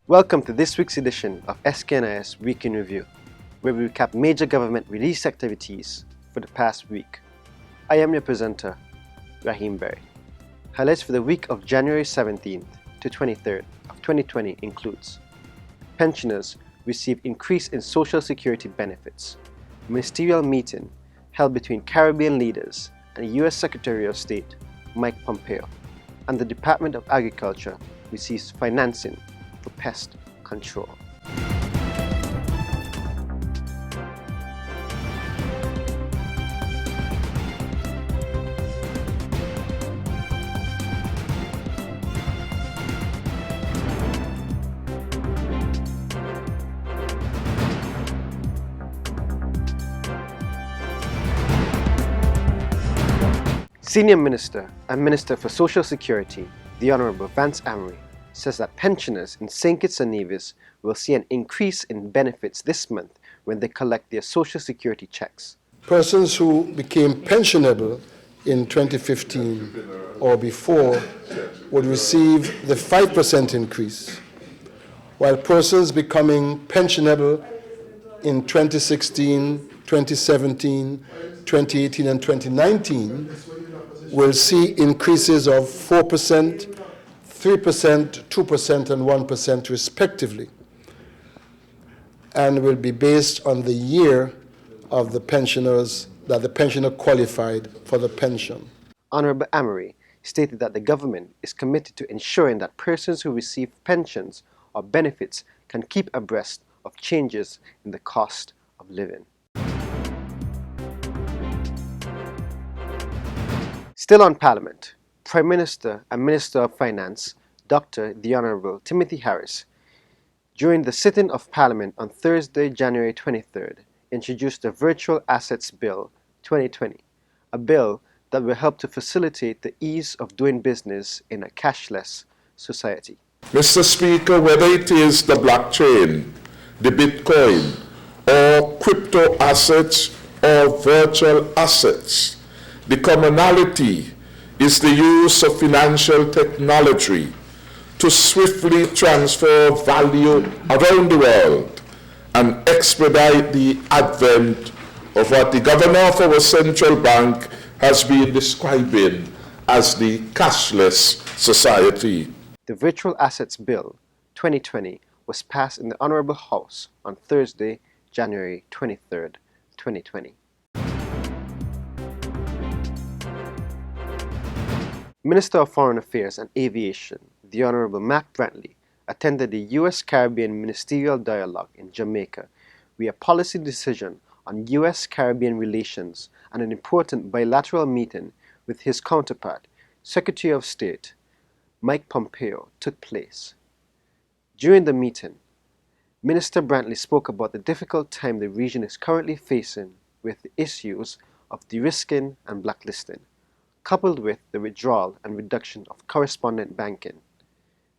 Welcome to this week's edition of SKNIS Week in Review, where we recap major government release activities for the past week. I am your presenter, Rahim Berry. Highlights for the week of January 17th to 23rd of 2020 includes: pensioners receive increase in Social Security benefits, ministerial meeting held between Caribbean leaders and U.S. Secretary of State Mike Pompeo, and the Department of Agriculture receives financing for pest control. Senior Minister and Minister for Social Security, the Honourable Vance Amory, says that pensioners in St. Kitts and Nevis will see an increase in benefits this month when they collect their Social Security checks. Persons who became pensionable in 2015 or before would receive the 5% increase, while persons becoming pensionable in 2016, 2017, 2018 and 2019 will see increases of 4%, 3%, 2% and 1% respectively, and will be based on the year of the pensioners that the pensioner qualified for the pension. Honourable Amory stated that the government is committed to ensuring that persons who receive pensions or benefits can keep abreast of changes in the cost of living. Still on Parliament, Prime Minister and Minister of Finance, Dr. the Honourable Timothy Harris, during the sitting of Parliament on Thursday, January 23rd, introduced the Virtual Assets Bill 2020, a bill that will help to facilitate the ease of doing business in a cashless society. Mr. Speaker, whether it is the blockchain, the Bitcoin, or crypto assets or virtual assets, the commonality is the use of financial technology to swiftly transfer value around the world and expedite the advent of what the governor of our central bank has been describing as the cashless society. The Virtual Assets Bill 2020 was passed in the Honourable House on Thursday, January 23rd, 2020. Minister of Foreign Affairs and Aviation, the Honourable Mac Brantley, attended the U.S. Caribbean Ministerial Dialogue in Jamaica, where a policy decision on U.S. Caribbean relations and an important bilateral meeting with his counterpart, Secretary of State Mike Pompeo, took place. During the meeting, Minister Brantley spoke about the difficult time the region is currently facing with the issues of de-risking and blacklisting, coupled with the withdrawal and reduction of correspondent banking.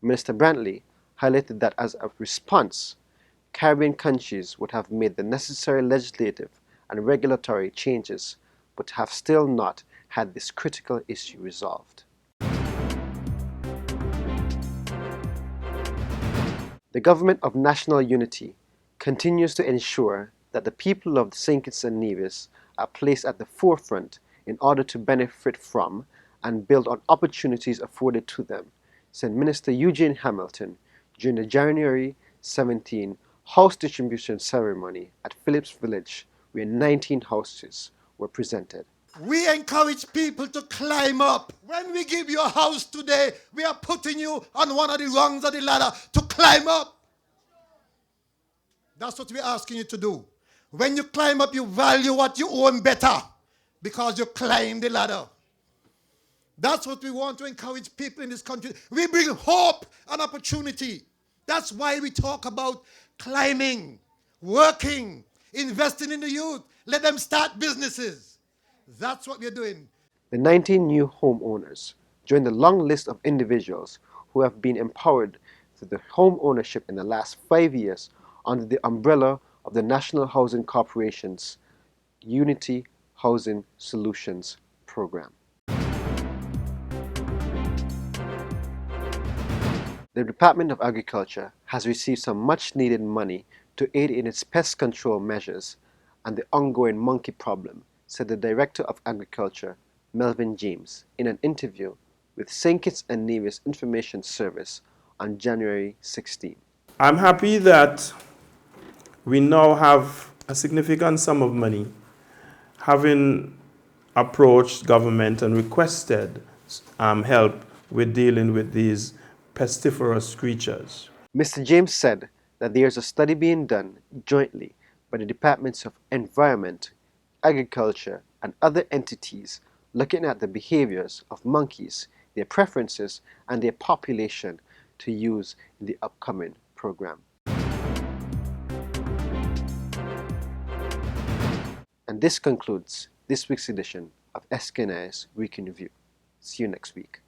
Minister Brantley highlighted that as a response, Caribbean countries would have made the necessary legislative and regulatory changes, but have still not had this critical issue resolved. The Government of National Unity continues to ensure that the people of St. Kitts and Nevis are placed at the forefront in order to benefit from and build on opportunities afforded to them, said Minister Eugene Hamilton during the January 17 house distribution ceremony at Phillips Village, where 19 houses were presented. We encourage people to climb up. When we give you a house today, we are putting you on one of the rungs of the ladder to climb up. That's what we're asking you to do. When you climb up, you value what you own better, because you climb the ladder. That's what we want to encourage people in this country. We bring hope and opportunity. That's why we talk about climbing, working, investing in the youth. Let them start businesses. That's what we're doing. The 19 new homeowners join the long list of individuals who have been empowered through the home ownership in the last 5 years under the umbrella of the National Housing Corporation's Unity Housing Solutions Program. The Department of Agriculture has received some much needed money to aid in its pest control measures and the ongoing monkey problem, said the Director of Agriculture, Melvin James, in an interview with St. Kitts and Nevis Information Service on January 16. I'm happy that we now have a significant sum of money, having approached government and requested help with dealing with these pestiferous creatures. Mr. James said that there is a study being done jointly by the Departments of Environment, Agriculture, and other entities looking at the behaviors of monkeys, their preferences, and their population to use in the upcoming program. And this concludes this week's edition of SKNI's Week in Review. See you next week.